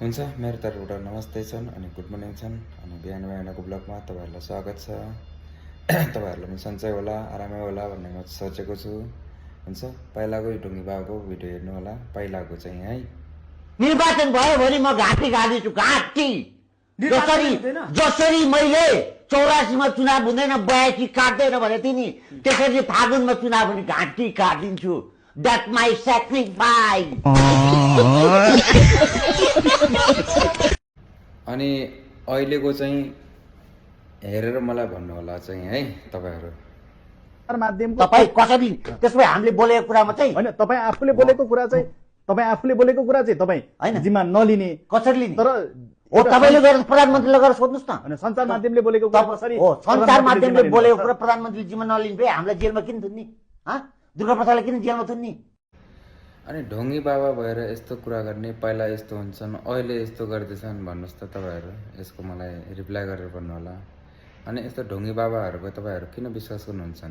हुन्छ मेरो तर्फबाट नमस्ते छन् अनि गुड मर्निङ छन् अनि बिहानको ब्लगमा तपाईँहरूलाई स्वागत छ। तपाईँहरूलाई पनि सन्चै होला आरामै होला भन्ने म सोचेको छु। हुन्छ पहिलाको ढुङ्गी बाबाको भिडियो हेर्नु होला पहिलाको चाहिँ है। निर्वाचन भयो भने म घाँटी गाडिदिन्छु घाँटी। जसरी मैले 84मा चुनाव हुँदैन 82 काट्दैन भनेको थिएँ नि त्यसरी फागुनमा चुनाव हुने घाँटी काटिदिन्छु। That my sacrifice. अनि अहिलेको चाहिँ हेरेर मलाई भन्नु होला चाहिँ है तपाईँहरू। माध्यमको तपाईँ कसरी त्यसमै हामीले बोलेको कुरामा चाहिँ हैन तपाईँ आफूले बोलेको कुरा चाहिँ तपाईँ हैन। जिम्मा नलिने कसरी लिने तर हो तपाईँले गएर प्रधानमन्त्रीलाई गएर सोध्नुहोस् न। हैन सञ्चार माध्यमले बोलेको कुरा कसरी हो सञ्चार माध्यमले प्रधानमन्त्रीले बोलेको जिम्मा कुरा प्रधानमन्त्रीले जिम्मा नलिने भए हामीलाई जेलमा किन थुन्ने? दुर्गा प्रसादलाई किन जेलमा थुन्ने? अनि ढोङ्गी बाबा भएर यस्तो कुरा गर्ने पहिला यस्तो हुन्छन् अहिले यस्तो गर्दैछन् भन्नुहोस् त तपाईँहरू। यसको मलाई रिप्लाई गरेर भन्नु होला। अनि यस्तो ढोङ्गी बाबाहरूको तपाईँहरू किन विश्वास गर्नुहुन्छ?